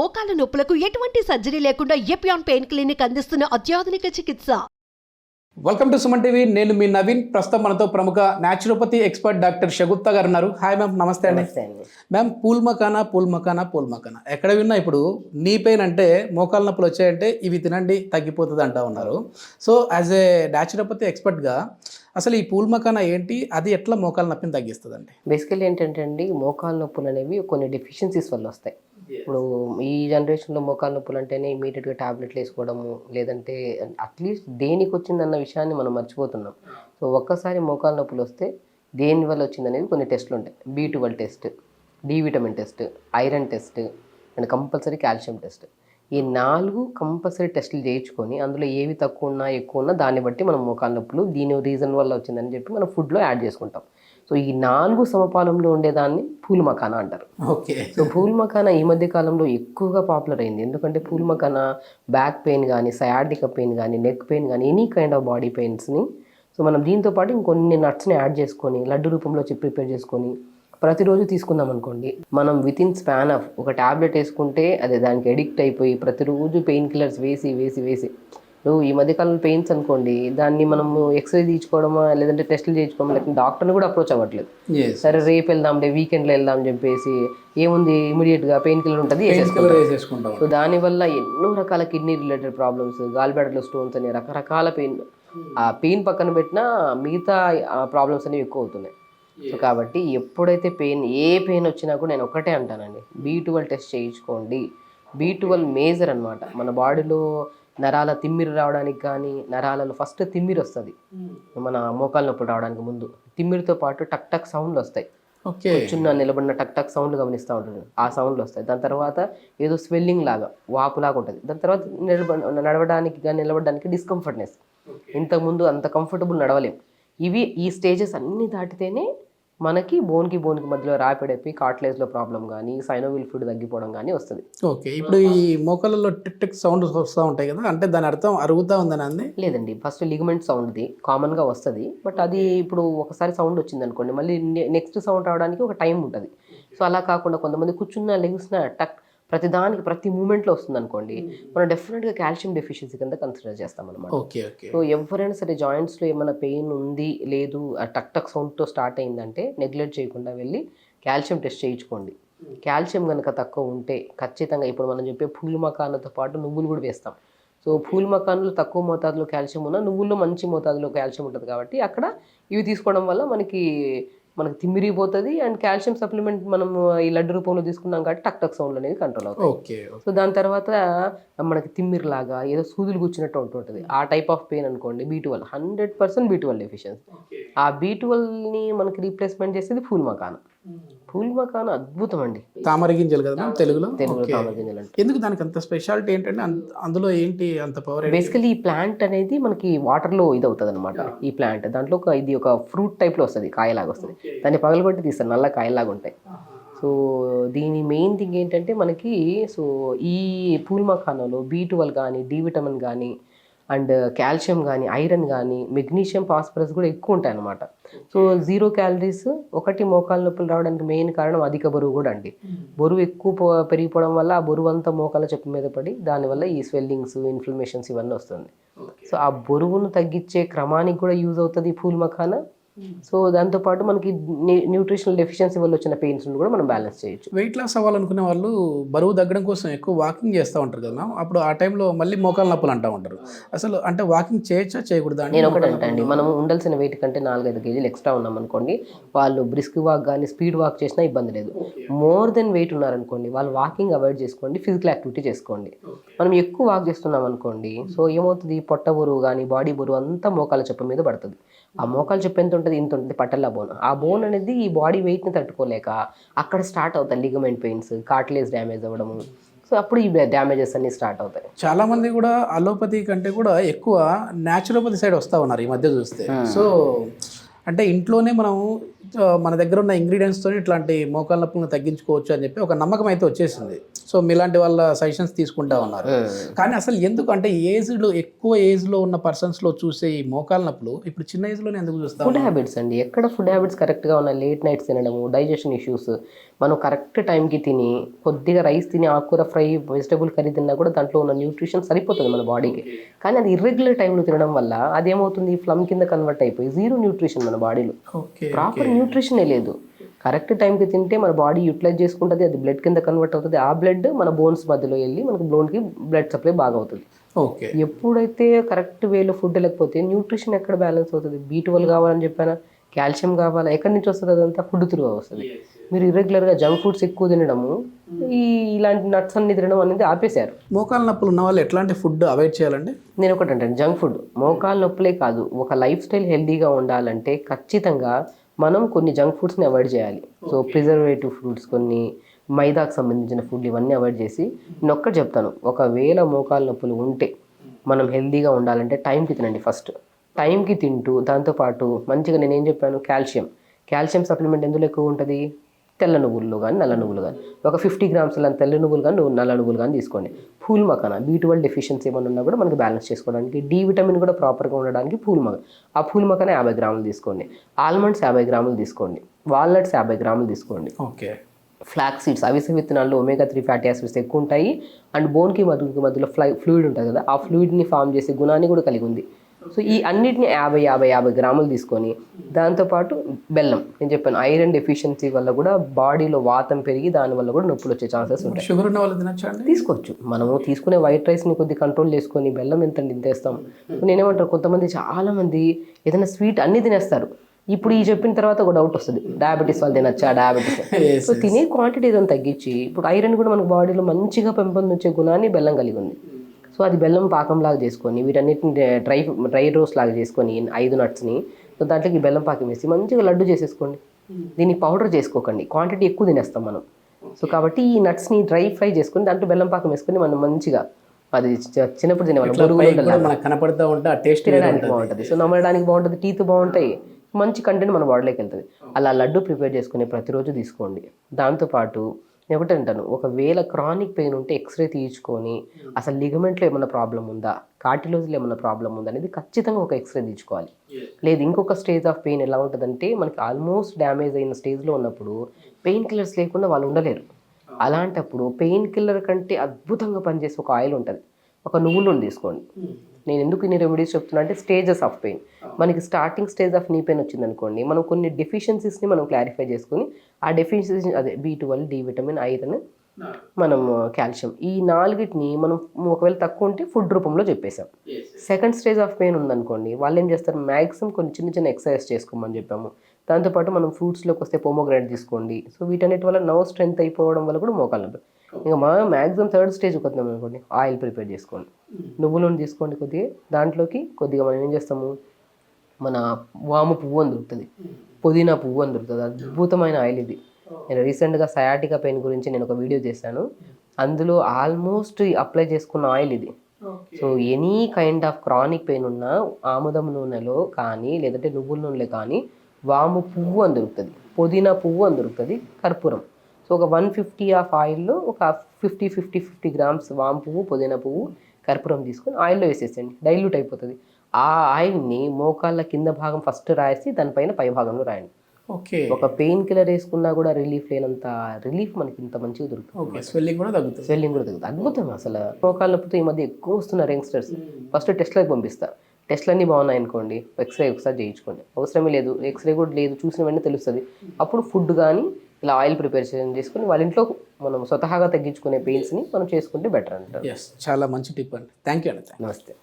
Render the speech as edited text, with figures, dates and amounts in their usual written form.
మోకాల నొప్పులకు ఎటువంటి సర్జరీ లేకుండా ఎపియాన్ పెయిన్ క్లినిక్ అందిస్తున్న అత్యాధునిక చికిత్స. Welcome to Suman TV. నేను మీ నవీన్. ప్రస్తుతం మనతో ప్రముఖ న్యాచురోపతి ఎక్స్పర్ట్ డాక్టర్ షగుప్తా గారు ఉన్నారు. హాయ్ మ్యామ్, నమస్తే అండి. మ్యామ్, పూల్ మకానా ఎక్కడ విన్నా ఇప్పుడు నీ పెయిన్ అంటే మోకాల నొప్పులు వచ్చాయంటే ఇవి తినండి తగ్గిపోతుంది అంటా ఉన్నారు. సో యాజ్ ఏ న్యాచురోపతి ఎక్స్పర్ట్గా అసలు ఈ పూల్ మకానా ఏంటి, అది ఎట్లా మోకాల నొప్పిని తగ్గిస్తుంది అండి? బేసికల్లీ ఏంటంటే అండి, మోకాల నొప్పులు అనేవి కొన్ని డెఫిషియన్సీస్ వల్ల వస్తాయి. ఇప్పుడు ఈ జనరేషన్లో మోకాల నొప్పులు అంటేనే ఇమీడియట్గా ట్యాబ్లెట్లు వేసుకోవడము, లేదంటే అట్లీస్ట్ దేనికి వచ్చిందన్న విషయాన్ని మనం మర్చిపోతున్నాం. సో ఒక్కసారి మోకాల నొప్పులు వస్తే దేని వల్ల వచ్చిందనేది కొన్ని టెస్టులు ఉంటాయి. B12 test, D vitamin test, iron test and compulsory calcium test. ఈ 4 కంపల్సరీ టెస్టులు చేయించుకొని అందులో ఏవి తక్కువ ఉన్నా ఎక్కువ ఉన్నా దాన్ని బట్టి మనం మోకాల నొప్పులు దీని రీజన్ వల్ల వచ్చిందని చెప్పి మనం ఫుడ్లో యాడ్ చేసుకుంటాం. సో ఈ 4 సమపాలంలో ఉండేదాన్ని పూల్ మకానా అంటారు. ఓకే. సో పూల్ మకానా ఈ మధ్య కాలంలో ఎక్కువగా పాపులర్ అయింది. ఎందుకంటే పూల్ మకానా బ్యాక్ పెయిన్ కానీ, సయాటికా పెయిన్ కానీ, నెక్ పెయిన్ కానీ, ఎనీ కైండ్ ఆఫ్ బాడీ పెయిన్స్ని సో మనం దీంతో పాటు ఇంకొన్ని నట్స్ని యాడ్ చేసుకొని లడ్డు రూపంలో ప్రిపేర్ చేసుకొని ప్రతిరోజు తీసుకుందాం అనుకోండి, మనం వితిన్ స్పాన్ ఆఫ్ ఒక ట్యాబ్లెట్ వేసుకుంటే అదే దానికి అడిక్ట్ అయిపోయి ప్రతిరోజు పెయిన్ కిల్లర్స్ వేసి నువ్వు ఈ మధ్యకాలంలో పెయిన్స్ అనుకోండి, దాన్ని మనము ఎక్స్రే తీయించుకోవడమా లేదంటే టెస్టులు చేయించుకోవడం, లేకపోతే డాక్టర్ని కూడా అప్రోచ్ అవ్వట్లేదు. సరే రేపు వెళ్దాంలే, వీకెండ్లో వెళ్దాం అని చెప్పేసి ఏముంది ఇమీడియట్గా పెయిన్ కిల్లర్ ఉంటుంది వేసేసుకుంటాం. సో దానివల్ల ఎన్నో రకాల కిడ్నీ రిలేటెడ్ ప్రాబ్లమ్స్, గాల్బ్లాడర్లో స్టోన్స్ అని రకరకాల పెయిన్, ఆ పెయిన్ పక్కన పెట్టినా మిగతా ప్రాబ్లమ్స్ అనేవి ఎక్కువ అవుతున్నాయి. సో కాబట్టి ఎప్పుడైతే ఏ పెయిన్ వచ్చినా కూడా నేను ఒకటే అంటానండి, B12 టెస్ట్ చేయించుకోండి. B12 మేజర్ అనమాట. మన బాడీలో నరాల తిమ్మిరి రావడానికి కానీ, నరాలలో ఫస్ట్ తిమ్మిరి వస్తుంది మన మోకాల నొప్పులు రావడానికి ముందు. తిమ్మిరితో పాటు టక్ టక్ సౌండ్లు వస్తాయి. కూర్చున్న నిలబడిన టక్ టక్ సౌండ్లు గమనిస్తూ ఉంటుంది, ఆ సౌండ్లు వస్తాయి. దాని తర్వాత ఏదో స్వెల్లింగ్ లాగా, వాపులాగా ఉంటుంది. దాని తర్వాత నడవడానికి కానీ నిలబడడానికి డిస్కంఫర్ట్నెస్. ఇంతకుముందు అంత కంఫర్టబుల్ నడవలేం. ఈ స్టేజెస్ అన్నీ దాటితేనే మనకి బోన్కి మధ్యలో ర్యాపిడ్ అయిపోయి కార్టిలేజ్లో ప్రాబ్లం కానీ, సైనోవిల్ ఫ్లూయిడ్ తగ్గిపోవడం కానీ వస్తుంది. ఓకే. ఇప్పుడు ఈ మోకాళ్ళలో టిక్ టిక్ సౌండ్ వస్తూ ఉంటాయి కదా, అంటే దాని అర్థం అరుగుతూ ఉందని అంది? లేదండి, ఫస్ట్ లిగమెంట్ సౌండ్ది కామన్గా వస్తుంది. బట్ అది ఇప్పుడు ఒకసారి సౌండ్ వచ్చింది అనుకోండి, మళ్ళీ నెక్స్ట్ సౌండ్ రావడానికి ఒక టైం ఉంటుంది. సో అలా కాకుండా కొంతమంది కూర్చున్న లెగ్స్న టక్ ప్రతిదానికి ప్రతి మూమెంట్లో వస్తుంది అనుకోండి, మనం డెఫినెట్గా కాల్షియం డెఫిషియన్సీ కింద కన్సిడర్ చేస్తాం అనమాట. సో ఎవరైనా సరే జాయింట్స్లో ఏమైనా పెయిన్ ఉంది లేదు, ఆ టక్ టక్ సౌండ్తో స్టార్ట్ అయిందంటే నెగ్లెక్ట్ చేయకుండా వెళ్ళి కాల్షియం టెస్ట్ చేయించుకోండి. కాల్షియం కనుక తక్కువ ఉంటే ఖచ్చితంగా ఇప్పుడు మనం చెప్పే పూల్ మకానాతో పాటు నువ్వులు కూడా వేస్తాం. సో పూల్ మకాన్లో తక్కువ మోతాదులో కాల్షియం ఉన్నా నువ్వుల్లో మంచి మోతాదులో కాల్షియం ఉంటుంది కాబట్టి అక్కడ ఇవి తీసుకోవడం వల్ల మనకి తిమ్మిరిపోతుంది. అండ్ కాల్షియం సప్లిమెంట్ మనము ఈ లడ్డు రూపంలో తీసుకున్నాం కాబట్టి టక్ టక్ సౌండ్ అనేది కంట్రోల్ అవుతుంది. సో దాని తర్వాత మనకి తిమ్మిరిలాగా ఏదో సూదులు కూర్చున్నట్టు ఉంటుంటుంది. ఆ టైప్ ఆఫ్ పెయిన్ అనుకోండి, B12 100% B12 డెఫిషియన్సీ. ఆ B12ని మనకి రీప్లేస్మెంట్ చేసేది పూల్ మకానా. పూల్ మకానా అద్భుతం అండి. తామర గింజలు కదా తెలుగులో? తామర గింజలు అంటే ఎందుకు దానికి అంత స్పెషాలిటీ ఏంటంటే అందులో ఏంటి అంత పవర్? బేసికలీ ఈ ప్లాంట్ అనేది మనకి వాటర్లో ఇది అవుతుంది అనమాట. ఈ ప్లాంట్ దాంట్లో ఇది ఒక ఫ్రూట్ టైప్లో వస్తుంది, కాయలాగా వస్తుంది. దాన్ని పగలగొట్టి తీస్తారు, నల్ల కాయలాగా ఉంటాయి. సో దీని మెయిన్ థింగ్ ఏంటంటే మనకి సో ఈ పూల్ మకానాలో B12 కానీ, డి విటమిన్ కానీ, అండ్ కాల్షియం కానీ, ఐరన్ కానీ, మెగ్నీషియం, ఫాస్ఫరస్ కూడా ఎక్కువ ఉంటాయి అన్నమాట. So 0 calories. ఒకటి మోకాల నొప్పులు రావడానికి మెయిన్ కారణం అధిక బరువు కూడా అండి. బరువు ఎక్కువ పెరిగిపోవడం వల్ల ఆ బరువు అంతా మోకాల చెప్పు మీద పడి దానివల్ల ఈ స్వెల్లింగ్స్, ఇన్ఫ్లమేషన్స్ ఇవన్నీ వస్తుంది. సో ఆ బరువును తగ్గించే క్రమానికి కూడా యూజ్ అవుతుంది పూల్ మకానా. సో దాంతోపాటు మనకి న్యూట్రిషనల్ డెఫిషియన్సీ వల్ల వచ్చిన పెయిన్స్ కూడా మనం బ్యాలెన్స్ చేయొచ్చు. వెయిట్ లాస్ అవ్వాలనుకునే వాళ్ళు బరువు తగ్గడం కోసం ఎక్కువ వాకింగ్ చేస్తూ ఉంటారు కదా, అప్పుడు ఆ టైంలో మళ్ళీ మోకాల నొప్పులు అంటూ ఉంటారు. అసలు అంటే వాకింగ్ చేయొచ్చా చేయకూడదా? నేను ఒకటి అండి, మనం ఉండాల్సిన వెయిట్ కంటే 4-5 కేజీలు ఎక్స్ట్రా ఉన్నాం అనుకోండి, వాళ్ళు బ్రిస్క్ వాక్ కానీ స్పీడ్ వాక్ చేసినా ఇబ్బంది లేదు. మోర్ దెన్ వెయిట్ ఉన్నారనుకోండి, వాళ్ళు వాకింగ్ అవాయిడ్ చేసుకోండి, ఫిజికల్ యాక్టివిటీ చేసుకోండి. మనం ఎక్కువ వాక్ చేస్తున్నాం అనుకోండి, సో ఏమవుతుంది, పొట్ట బరువు కానీ బాడీ బరువు అంతా మోకాల చెప్పు మీద పడుతుంది. ఆ మోకాల చెప్పు ఎంత ఉంటుంది, ఇంత ఉంటుంది పట్టల్లా బోన్. ఆ బోన్ అనేది ఈ బాడీ వెయిట్ని తట్టుకోలేక అక్కడ స్టార్ట్ అవుతాయి లిగమెంట్ పెయిన్స్, కార్టిలేజ్ డ్యామేజ్ అవ్వడము. సో అప్పుడు ఈ డ్యామేజెస్ అన్ని స్టార్ట్ అవుతాయి. చాలా మంది కూడా అలోపతి కంటే కూడా ఎక్కువ న్యాచురోపతి సైడ్ వస్తూ ఉన్నారు ఈ మధ్య చూస్తే. సో అంటే ఇంట్లోనే మనం మన దగ్గర ఉన్న ఇంగ్రీడియంట్స్తో ఇట్లాంటి మోకాళ్ళ నొప్పులను తగ్గించుకోవచ్చు అని చెప్పి ఒక నమ్మకం అయితే వచ్చేసింది. సో మీలాంటి వాళ్ళ సజెషన్స్ తీసుకుంటా ఉన్నారు. కానీ అసలు ఎందుకు అంటే ఎక్కువ ఏజ్లో ఉన్న పర్సన్స్లో చూసే ఈ మోకాళ్ళ నొప్పులు ఇప్పుడు చిన్న ఏజ్లోనే ఎందుకు చూస్తాం? ఫుడ్ హ్యాబిట్స్ అండి. ఎక్కడ ఫుడ్ హ్యాబిట్స్ కరెక్ట్గా ఉన్నాయి, లేట్ నైట్స్ తినడము, డైజెషన్ ఇష్యూస్. మనం కరెక్ట్ టైంకి తిని కొద్దిగా రైస్ తిని ఆకుకూర ఫ్రై వెజిటబుల్ కర్రీ తిన్నా కూడా దాంట్లో ఉన్న న్యూట్రిషన్ సరిపోతుంది మన బాడీకి. కానీ అది ఇర్రెగ్యులర్ టైంలో తినడం వల్ల అదేమవుతుంది, ఫ్లమ్ కింద కన్వర్ట్ అయిపోయి జీరో న్యూట్రిషన్ మన బాడీలో. ప్రాపర్ న్యూట్రిషనే లేదు. కరెక్ట్ టైంకి తింటే మన బాడీ యూటిలైజ్ చేసుకుంటుంది, అది బ్లడ్ కింద కన్వర్ట్ అవుతుంది. ఆ బ్లడ్ మన బోన్స్ మధ్యలో వెళ్ళి మనకు బోన్కి బ్లడ్ సప్లై బాగా అవుతుంది. ఓకే. ఎప్పుడైతే కరెక్ట్ వేలో ఫుడ్ లేకపోతే న్యూట్రిషన్ ఎక్కడ బ్యాలెన్స్ అవుతుంది? B12 కావాలని చెప్పానా, కాల్షియం కావాలా, ఎక్కడి నుంచి వస్తుంది? అదంతా ఫుడ్ త్రూ వస్తుంది. మీరు ఇర్రెగ్యులర్గా జంక్ ఫుడ్స్ ఎక్కువ తినడము, ఇలాంటి నట్స్ అన్ని తినడం అనేది ఆపేశారు. మోకాళ్ళ నొప్పులు ఉన్న వాళ్ళు ఎట్లాంటి ఫుడ్ అవాయిడ్ చేయాలండి? నేను ఒకటి అంటే జంక్ ఫుడ్, మోకాళ్ళ నొప్పులే కాదు, ఒక లైఫ్ స్టైల్ హెల్తీగా ఉండాలంటే ఖచ్చితంగా మనం కొన్ని జంక్ ఫుడ్స్ని అవాయిడ్ చేయాలి. సో ప్రిజర్వేటివ్ ఫ్రూట్స్, కొన్ని మైదాకు సంబంధించిన ఫుడ్, ఇవన్నీ అవాయిడ్ చేసి నేను ఒక్కటి చెప్తాను, ఒకవేళ మోకాళ్ళ నొప్పులు ఉంటే మనం హెల్తీగా ఉండాలంటే టైంకి తినండి. ఫస్ట్ టైంకి తింటూ దాంతోపాటు మంచిగా నేను ఏం చెప్పాను, కాల్షియం సప్లిమెంట్ ఎందులో ఎక్కువ ఉంటుంది? తెల్ల నువ్వుల్లో కానీ నల్ల నువ్వులు కానీ ఒక 50 grams తెల్ల నువ్వులు కానీ నల్ల నువ్వులు కానీ తీసుకోండి. పూల్ మకానా, B12 డెఫిషియన్సీ ఏమైనా ఉన్నా కూడా మనకి బ్యాలెన్స్ చేసుకోవడానికి, డి విటమిన్ కూడా ప్రాపర్గా ఉండడానికి ఆ పూల్ మకానా 50 grams తీసుకోండి. ఆల్మండ్స్ 50 grams తీసుకోండి. వాల్నట్స్ 50 grams తీసుకోండి. ఓకే. ఫ్లాక్స్ సీడ్స్, అవిసె విత్తనాల్లో omega-3 ఫ్యాటీ యాసిడ్స్ ఎక్కువ ఉంటాయి. అండ్ బోన్కి మధ్యలో ఫ్లూయిడ్ ఉంటుంది కదా, ఆ ఫ్లూయిడ్ని ఫామ్ చేసే గుణాన్ని కూడా కలిగి ఉంది. సో ఈ అన్నిటిని 50 grams తీసుకొని దాంతోపాటు బెల్లం, నేను చెప్పాను ఐరన్ డెఫిషియన్సీ వల్ల కూడా బాడీలో వాతం పెరిగి దానివల్ల కూడా నొప్పులు వచ్చే ఛాన్సెస్ ఉంటాయి. షుగర్ ఉన్న వాళ్ళు తినచ్చా అండి? తీసుకోవచ్చు. మనము తీసుకునే వైట్ రైస్ని కొద్ది కంట్రోల్ చేసుకొని బెల్లం ఇంత వేస్తాం. నేనేమంటారు, కొంతమంది చాలామంది ఏదైనా స్వీట్ అన్నీ తినేస్తారు. ఇప్పుడు ఈ చెప్పిన తర్వాత ఒక డౌట్ వస్తుంది, డయాబెటీస్ వాళ్ళు తినచ్చా, డయాబెటీస్. సో తినే క్వాంటిటీ ఏదైనా తగ్గించి, ఇప్పుడు ఐరన్ కూడా మనకు బాడీలో మంచిగా పెంపొందించే గుణాన్ని బెల్లం కలిగి ఉంది. సో అది బెల్లం పాకంలాగా చేసుకొని వీటన్నిటిని డ్రై రోస్ట్ లాగా చేసుకొని 5 నట్స్ని సో దాంట్లోకి బెల్లం పాకం వేసి మంచిగా లడ్డు చేసేసుకోండి. దీన్ని పౌడర్ చేసుకోకండి, క్వాంటిటీ ఎక్కువ తినేస్తాం మనం. సో కాబట్టి ఈ నట్స్ని డ్రై ఫ్రై చేసుకొని దాంట్లో బెల్లం పాకం వేసుకొని మనం మంచిగా, అది చిన్నప్పుడు తినేవాళ్ళం, కనపడుతూ ఉంటే ఆ టేస్ట్ తినడానికి బాగుంటుంది. సో నమ్మడానికి బాగుంటుంది, టీత్ బాగుంటాయి, మంచి కంటెంట్ మన బాడీలోకి వెళ్తుంది. అలా లడ్డు ప్రిపేర్ చేసుకుని ప్రతిరోజు తీసుకోండి. దాంతోపాటు నేను ఒకటి అంటాను, ఒకవేళ క్రానిక్ పెయిన్ ఉంటే ఎక్స్రే తీయించుకొని అసలు లిగమెంట్లో ఏమైనా ప్రాబ్లం ఉందా, కార్టిలోజ్లో ఏమైనా ప్రాబ్లం ఉందా అనేది ఖచ్చితంగా ఒక ఎక్స్రే తీయించుకోవాలి. లేదు ఇంకొక స్టేజ్ ఆఫ్ పెయిన్ ఎలా ఉంటుందంటే, మనకి ఆల్మోస్ట్ డ్యామేజ్ అయిన స్టేజ్లో ఉన్నప్పుడు పెయిన్ కిల్లర్స్ లేకుండా వాళ్ళు ఉండలేరు. అలాంటప్పుడు పెయిన్ కిల్లర్ కంటే అద్భుతంగా పనిచేసే ఒక ఆయిల్ ఉంటుంది, ఒక నువ్వుల నూనె తీసుకోండి. నేను ఎందుకు ఇన్ని రెమెడీస్ చెప్తున్నా అంటే, స్టేజెస్ ఆఫ్ పెయిన్, మనకి starting stage of knee pain వచ్చిందనుకోండి, మనం కొన్ని డెఫిషియన్సీస్ని మనం క్లారిఫై చేసుకొని ఆ డెఫిషియన్సీ అదే B12, డి విటమిన్, ఐరన్, మనం కాల్షియం, ఈ 4టిని మనం ఒకవేళ తక్కువ ఉంటే ఫుడ్ రూపంలో చెప్పేసాం. సెకండ్ స్టేజ్ ఆఫ్ పెయిన్ ఉందనుకోండి, వాళ్ళు ఏం చేస్తారు, మ్యాక్సిమం కొన్ని చిన్న ఎక్సర్సైజ్ చేసుకోమని చెప్పాము. దాంతోపాటు మనం ఫ్రూట్స్లోకి వస్తే పోమోగ్రానేట్ తీసుకోండి. సో వీటన్నిటి వల్ల నర్వ్ స్ట్రెంత్ అయిపోవడం వల్ల కూడా మోకాలు నొప్పి. ఇంకా మ్యాక్సిమం థర్డ్ స్టేజ్కి వద్దాం అనుకోండి, ఆయిల్ ప్రిపేర్ చేసుకోండి, నువ్వుల నూనె తీసుకోండి కొద్దిగా, దాంట్లోకి కొద్దిగా మనం ఏం చేస్తాము, మన వాము పువ్వు అని దొరుకుతుంది, పుదీనా పువ్వు అని దొరుకుతుంది, అద్భుతమైన ఆయిల్ ఇది. నేను రీసెంట్గా సయాటికా పెయిన్ గురించి నేను ఒక వీడియో చేశాను, అందులో ఆల్మోస్ట్ అప్లై చేసుకున్న ఆయిల్ ఇది. So any kind of chronic pain ఉన్న ఆముదం నూనెలో కానీ లేదంటే నువ్వుల నూనెలో కానీ వాము పువ్వు అని దొరుకుతుంది, పుదీనా పువ్వు అని దొరుకుతుంది, కర్పూరం. సో ఒక 150 ఆఫ్ ఆయిల్లో ఒక 50 grams వాము పువ్వు, పుదీనా పువ్వు, కర్పూరం తీసుకొని ఆయిల్లో వేసేసండి, డైల్యూట్ అయిపోతుంది. ఆ ఆయిల్ని మోకాళ్ళ కింద భాగం ఫస్ట్ రాసి దానిపైన పై భాగంలో రాయండి. ఓకే. ఒక పెయిన్ కిల్లర్ వేసుకున్నా కూడా రిలీఫ్ లేనంత రిలీఫ్ మనకి ఇంత మంచిగా దొరుకుతుంది. స్వెల్లింగ్ కూడా తగ్గుతుంది. అద్భుతం. అసలు మోకాళ్ళ నొప్పితో ఈ మధ్య ఎక్కువ వస్తున్నారు యంగ్స్టర్స్. ఫస్ట్ టెస్ట్లకు పంపిస్తా, టెస్ట్లు అన్నీ బాగున్నాయి అనుకోండి, ఎక్స్రే ఒకసారి చేయించుకోండి. అవసరమే లేదు, ఎక్స్రే కూడా లేదు, చూసిన వెంటనే తెలుస్తుంది. అప్పుడు ఫుడ్ కానీ ఇలా ఆయిల్ ప్రిపరేషన్ చేసుకుని వాళ్ళ ఇంట్లో మనం స్వతహాగా తగ్గించుకునే పెయిన్స్ని మనం చేసుకుంటే బెటర్ అంటారు. చాలా మంచి టిప్ అండి. థ్యాంక్ యూ అండి. నమస్తే.